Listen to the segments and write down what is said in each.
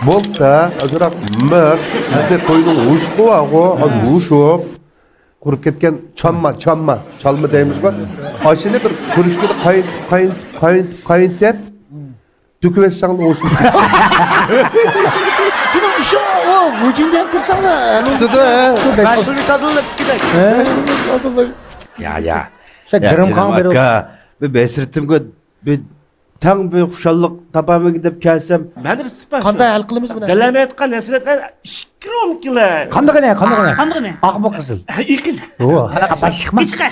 bolta, azırak mık, hadi koyunun uşku ağo, uşup, kurup ketken çalma deyimiz var. Aşile bir kuruşkada kayınt dep, döküversen de olsun. Senin işin o vücudundan kırsan da. Tutudu he. Başını tadını gidek. Ya. Sen kırım kan beri. Bir besirttim ki, bir tam bir kuşallık tapama gidip gelsem. Ben de sıpaş. Qanday hal qilamiz buni? Dileme etken nesretler şikrom kile. Kandığı ne? Kandığı ne? Ak mı kızıl? İkin. Oo, sapa çıkma. Biçke.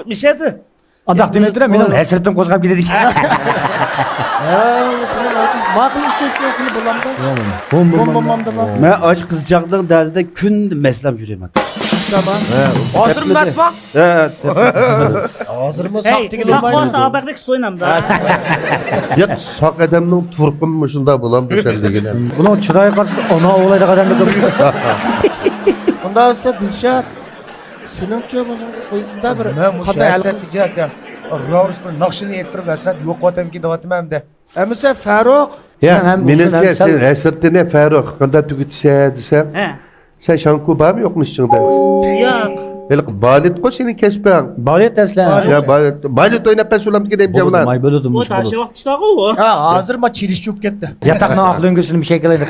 Mişedi. Adak dinledire benim hesretim kozgap gidedik. Ha, senin maqul usul bulamda. Bombamda var. Ben aç kızacaklık derdinde kün meslem yürüyorum. Tamam. Oturun basma. Evet. Hozirmi Hey, saq degin sak olmaydi. bolsa abaqdek so'ynam da. Ya sak adamның turqum şunda bulan düşerligine. Bunun çırayı karşısında ona olayda kadar da kapıyor. Unda olsa Dilshod, seningcha bunda bir Ben bu qanday hal siyaseti giderken Ravrus bir nakşını yetirip esat yok otam ki davatım hem de. Emisa Farruq Ya hem menimce uzun hem sen esirtine Faruk kanda tüketişe desem He. sen şanku var mı yokmuş içinde? Yo'q. Belki balit ko senin kesben. Balet deslen. Ya balit oynap ben sulam gideyim cevlan. May bölüdüm. Bu taşı vaqt ishlag'i u. ha hozir ma chirish cho'p ketdi. Yatakna aklı öngüsünü bir şey kılaydık.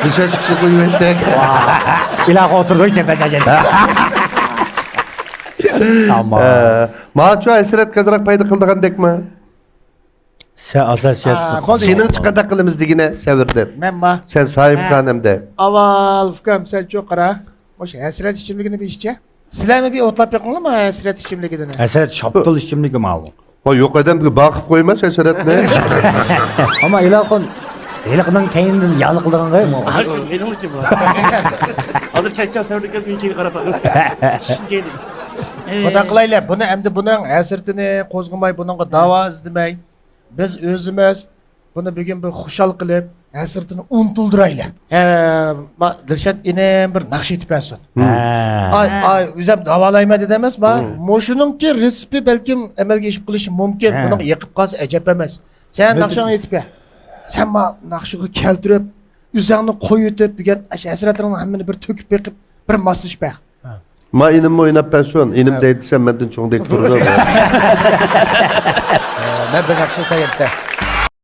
Dışarı çıkıp koyuversek. İlahi oturduğun tepesi acaba. Ama. Maço esret kazarak payda kıldıgan dekme. Sen asas Ha, bo'ldi. Senin çıkanda kılımız digine sevirdi. Men ma Sen sahip kanemde. avval fikrim sen cho'qira. O'sha hasrat ichimligini bir ishchi. Sizlarmi bir o'tlab yoqinglarmi hasrat ichimligini? Esret şaptıl işçimliği malum. O yok adam ki bakıp koymaz esret ne? Ama ilahın Eliqdan keyin yağlı kıldıgan gayım o. Benim için bu. Hazır keçen severlikler gün keyin qarapa. Şimdi geldim. Buna qilaylar. Buni endi buning hasratini qo'zg'amay, buningga davo izlamay, biz o'zimiz buni bugun bir xushal qilib, hasratini unutildiraylar. Dilshod inim bir naqsh etib bersin. Ay, o'zim davolayman dedi emasmi? Mo'shuningki retsepti balkim amalga oshib qilishi mumkin. Buni yiqib qolsa ajab emas. Sen naqshingni aytib ber. Sen ma naqshiga keltirib, o'zingni qo'yitib, bugun hasratlarning hammani bir to'kib beqib, bir moslashib ber. Ma inim oynap ben son. İnim değilsem benden çok dek durur. Ben bir nakşı tayım sen.